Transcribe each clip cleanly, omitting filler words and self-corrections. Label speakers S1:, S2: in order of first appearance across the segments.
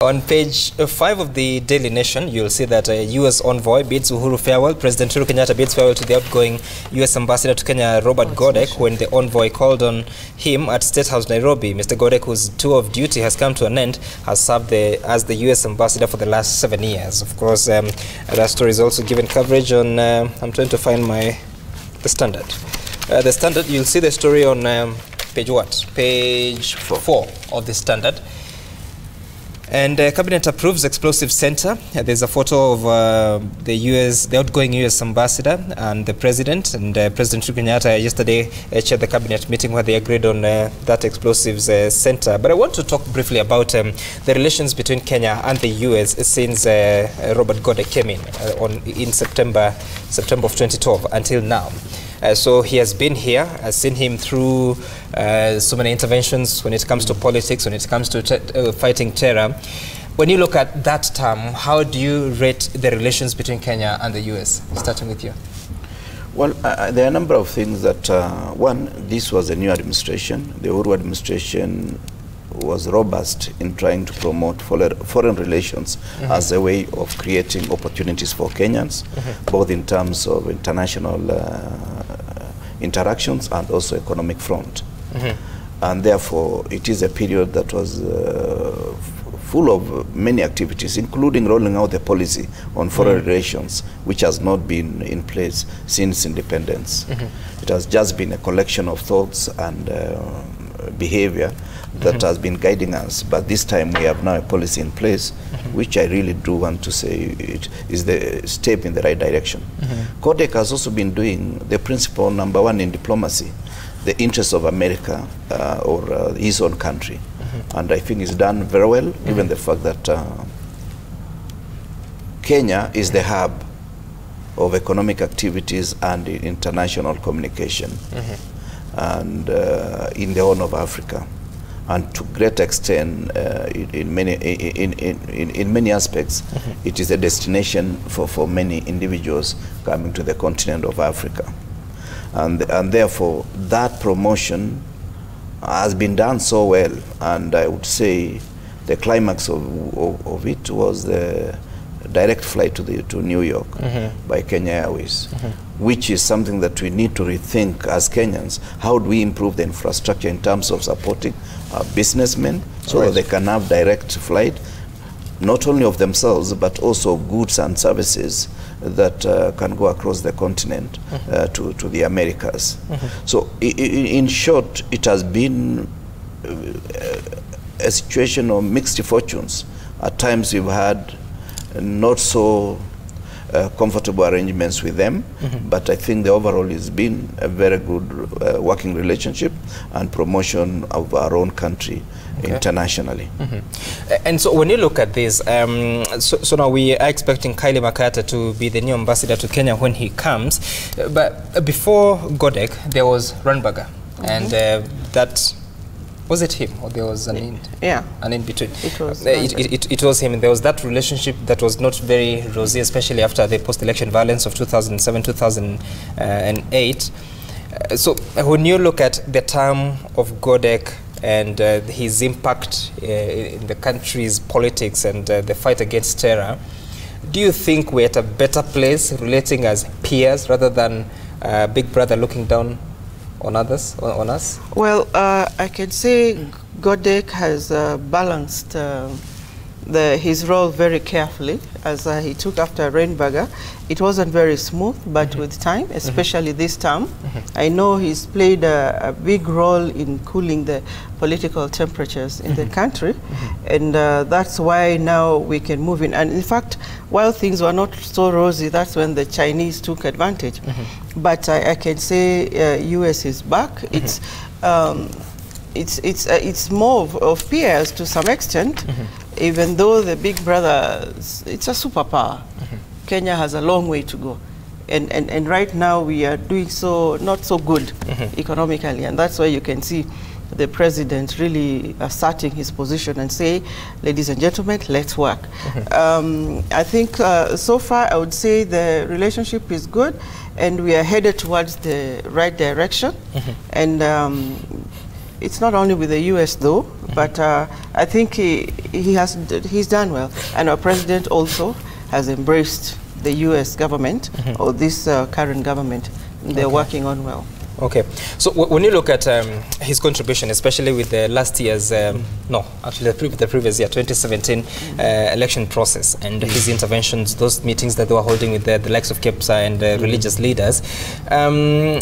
S1: On page 5 of the Daily Nation, you'll see that a U.S. envoy bids Uhuru farewell. President Uhuru Kenyatta bids farewell to the outgoing U.S. ambassador to Kenya, Robert Godec, when the envoy called on him at State House, Nairobi. Mr. Godec, whose tour of duty has come to an end, has served as the U.S. ambassador for the last 7 years. Of course, that story is also given coverage on, I'm trying to find the Standard. The Standard, you'll see the story on page what? Page 4 of the Standard. And Cabinet approves explosive center. There's a photo of the outgoing U.S. ambassador and the president. And President Uhuru Kenyatta yesterday chaired the cabinet meeting where they agreed on that explosives center. But I want to talk briefly about the relations between Kenya and the U.S. since Robert Godec came in September of 2012 until now. So he has been here. I've seen him through so many interventions when it comes to politics, when it comes to fighting terror. When you look at that term, how do you rate the relations between Kenya and the U.S.? Starting with you.
S2: Well, there are a number of things that, one, this was a new administration. The Uhuru administration was robust in trying to promote foreign relations as a way of creating opportunities for Kenyans, both in terms of international interactions and also economic front. And therefore, it is a period that was full of many activities, including rolling out the policy on foreign relations, which has not been in place since independence. It has just been a collection of thoughts and behavior that has been guiding us, but this time we have now a policy in place, which I really do want to say it is the step in the right direction. Godec has also been doing the principle number one in diplomacy, the interests of America or his own country, and I think it's done very well, given the fact that Kenya is the hub of economic activities and international communication, and in the Horn of Africa. And to great extent, in many aspects, it is a destination for many individuals coming to the continent of Africa. And therefore, that promotion has been done so well. And I would say the climax of it was the direct flight to New York by Kenya Airways, which is something that we need to rethink as Kenyans. How do we improve the infrastructure in terms of supporting businessmen so that they can have direct flight, not only of themselves, but also goods and services that can go across the continent to the Americas. So in short, it has been a situation of mixed fortunes. At times we've had not so comfortable arrangements with them, but I think the overall has been a very good working relationship and promotion of our own country internationally.
S1: And so when you look at this, so now we are expecting Kylie Makata to be the new ambassador to Kenya when he comes, but before Godec there was Ranbaga, and that was it him, or there was an in between?
S3: It was.
S1: It was him. There was that relationship that was not very rosy, especially after the post-election violence of 2007, 2008. So when you look at the term of Godec and his impact in the country's politics and the fight against terror, do you think we're at a better place relating as peers rather than Big Brother looking down on others, on us?
S3: Well, I can say Godec has balanced his role very carefully as he took after Rainburger. It wasn't very smooth, but with time, especially this term, I know he's played a big role in cooling the political temperatures in the country, and that's why now we can move in. And in fact, while things were not so rosy, that's when the Chinese took advantage. But I can say U.S. is back. It's more of peers to some extent, even though the Big Brother, it's a superpower. Kenya has a long way to go. And right now we are doing not so good economically, and that's why you can see the president really asserting his position and say, ladies and gentlemen, let's work. I think so far I would say the relationship is good and we are headed towards the right direction. And it's not only with the U.S. though, but I think he's done well, and our president also has embraced the U.S. government or this current government. They're working on well.
S1: Okay, so when you look at his contribution, especially with the last year's, no, actually the previous year, 2017 election process, and his interventions, those meetings that they were holding with the likes of KEPSA and religious leaders,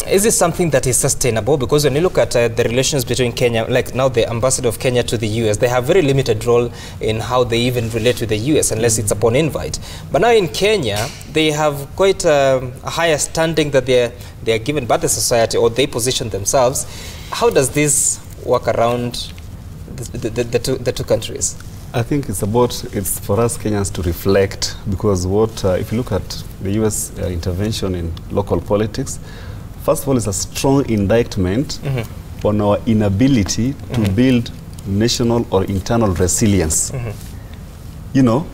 S1: is this something that is sustainable? Because when you look at the relations between Kenya, like now the ambassador of Kenya to the US, they have very limited role in how they even relate with the US, unless it's upon invite. But now in Kenya, they have quite a higher standing that they are given by the society, or they position themselves. How does this work around the two countries?
S4: I think it's for us Kenyans to reflect, because if you look at the U.S. intervention in local politics, first of all, it's a strong indictment on our inability to build national or internal resilience. You know,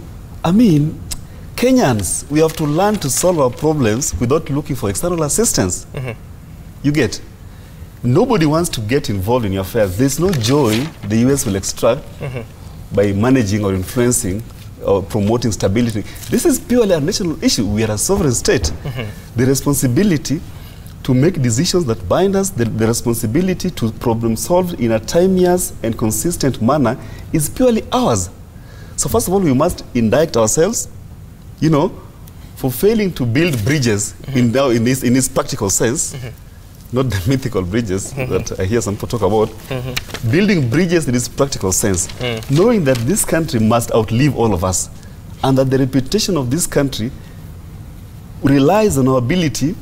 S4: I mean, Kenyans, we have to learn to solve our problems without looking for external assistance. You get? Nobody wants to get involved in your affairs. There's no joy the US will extract by managing or influencing or promoting stability. This is purely a national issue. We are a sovereign state. The responsibility to make decisions that bind us, the responsibility to problem solve in a timeous and consistent manner is purely ours. So first of all, we must indict ourselves, you know, for failing to build bridges in this practical sense, not the mythical bridges that I hear some people talk about, building bridges in this practical sense, knowing that this country must outlive all of us, and that the reputation of this country relies on our ability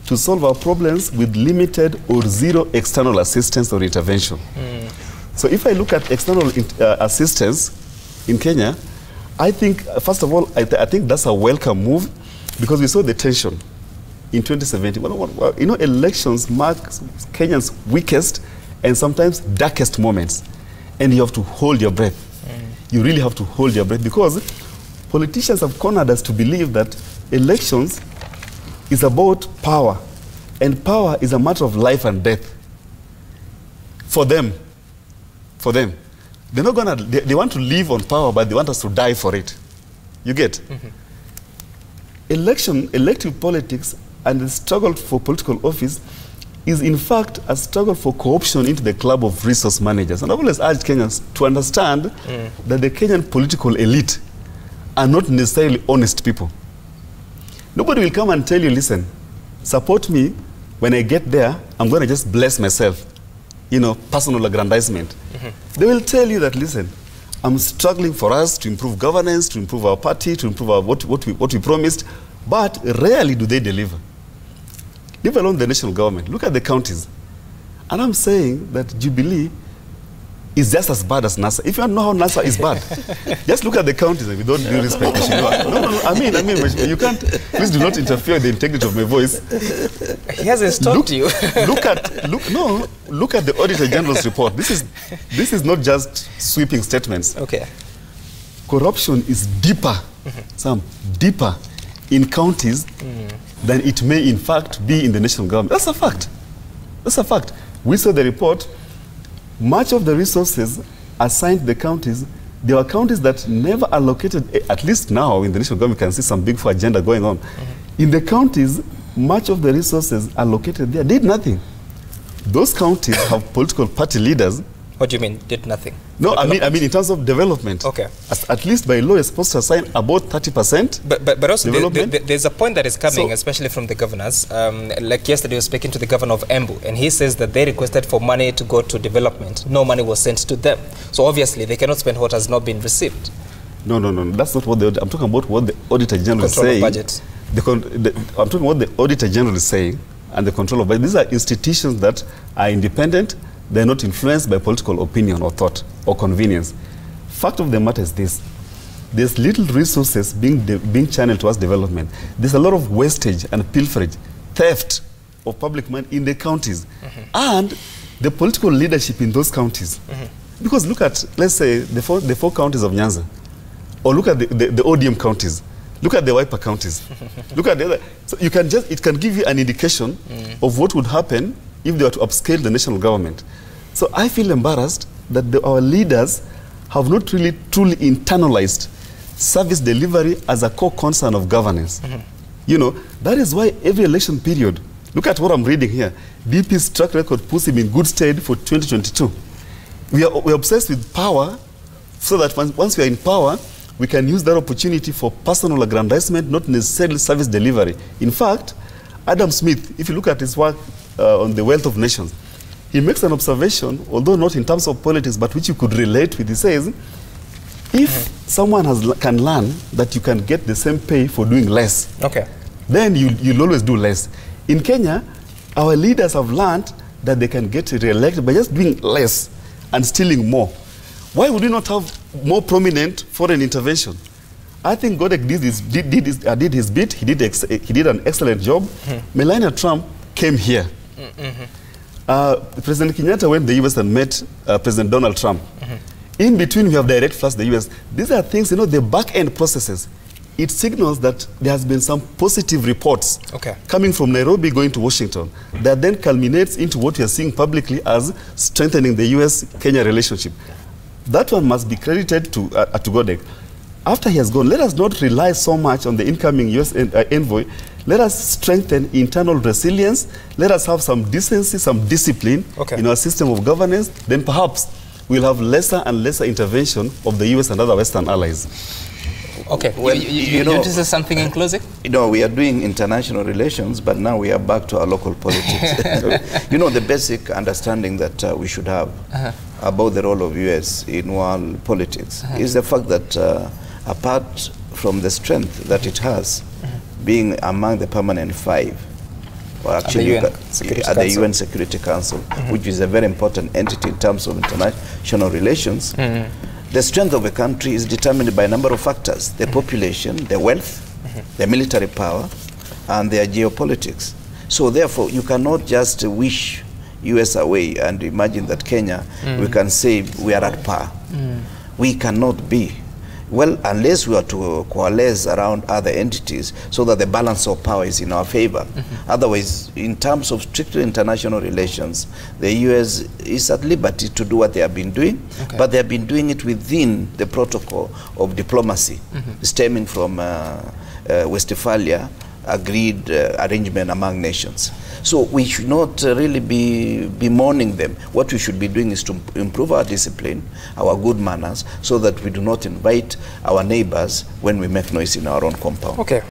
S4: to solve our problems with limited or zero external assistance or intervention. So if I look at external assistance in Kenya, I think, first of all, I think that's a welcome move, because we saw the tension in 2017. You know, elections mark Kenyans' weakest and sometimes darkest moments, and you have to hold your breath. You really have to hold your breath, because politicians have cornered us to believe that elections is about power, and power is a matter of life and death. For them. They're not gonna, they want to live on power, but they want us to die for it. You get? Elective politics and the struggle for political office is in fact a struggle for co-option into the club of resource managers. And I've always urged Kenyans to understand that the Kenyan political elite are not necessarily honest people. Nobody will come and tell you, listen, support me, when I get there, I'm going to just bless myself. You know, personal aggrandizement. They will tell you that, listen, I'm struggling for us to improve governance, to improve our party, to improve our, what we promised, but rarely do they deliver. Leave alone the national government. Look at the counties. And I'm saying that Jubilee is just as bad as NASA. If you don't know how NASA is bad, just look at the counties and with all due respect. No, I mean, you can't, please do not interfere with the integrity of my voice.
S1: He hasn't stopped you.
S4: Look at the Auditor General's report. This is not just sweeping statements.
S1: Okay.
S4: Corruption is deeper, deeper in counties than it may in fact be in the national government. That's a fact. That's a fact. We saw the report. Much of the resources assigned to the counties, there were counties that never allocated, at least now in the national government, you can see some big four agenda going on. In the counties, much of the resources allocated there did nothing. Those counties have political party leaders.
S1: What do you mean, did nothing?
S4: No, I mean in terms of development. Okay. At least by law, you're supposed to assign about 30%.
S1: But also, there's a point that is coming, especially from the governors. Like yesterday, I was speaking to the governor of Embu, and he says that they requested for money to go to development. No money was sent to them. So obviously, they cannot spend what has not been received.
S4: No. That's not what I'm talking about. What the Auditor General is saying.
S1: Budget.
S4: I'm talking about the Auditor General is saying, and the control of budget. These are institutions that are independent. They're not influenced by political opinion or thought or convenience. Fact of the matter is this. There's little resources being channeled towards development. There's a lot of wastage and pilferage, theft of public money in the counties. And the political leadership in those counties. Because look at, let's say, the four counties of Nyanza. Or look at the ODM counties. Look at the Wiper counties. Look at the other. So it can give you an indication of what would happen if they were to upscale the national government. So I feel embarrassed that our leaders have not really truly internalized service delivery as a core concern of governance. You know, that is why every election period, look at what I'm reading here, DP's track record puts him in good stead for 2022. We're obsessed with power, so that once we are in power, we can use that opportunity for personal aggrandizement, not necessarily service delivery. In fact, Adam Smith, if you look at his work on the wealth of nations, he makes an observation, although not in terms of politics, but which you could relate with. He says, if someone can learn that you can get the same pay for doing less, then you'll always do less. In Kenya, our leaders have learned that they can get re-elected by just doing less and stealing more. Why would we not have more prominent foreign intervention? I think Godec did his bit. He did an excellent job. Melania Trump came here. President Kenyatta went to the US and met President Donald Trump. In between, we have direct flights to the US. These are things, you know, the back-end processes. It signals that there has been some positive reports coming from Nairobi going to Washington that then culminates into what we are seeing publicly as strengthening the US-Kenya relationship. That one must be credited to Godec. After he has gone, let us not rely so much on the incoming US envoy. Let us strengthen internal resilience. Let us have some decency, some discipline in our system of governance. Then perhaps we'll have lesser and lesser intervention of the US and other Western allies.
S1: Well, you know, this is something in closing?
S2: You know, we are doing international relations, but now we are back to our local politics. You know, the basic understanding that we should have about the role of US in world politics is the fact that apart from the strength that it has, being among the permanent five, or actually at the UN Security Council, which is a very important entity in terms of international relations, the strength of a country is determined by a number of factors: the population, the wealth, the military power, and their geopolitics. So therefore, you cannot just wish US away and imagine that Kenya, we can say we are at par. We cannot be. Well, unless we are to coalesce around other entities so that the balance of power is in our favor. Otherwise, in terms of strictly international relations, the US is at liberty to do what they have been doing, but they have been doing it within the protocol of diplomacy, stemming from Westphalia agreed arrangement among nations. So we should not really be bemoaning them. What we should be doing is to improve our discipline, our good manners, so that we do not invite our neighbors when we make noise in our own compound.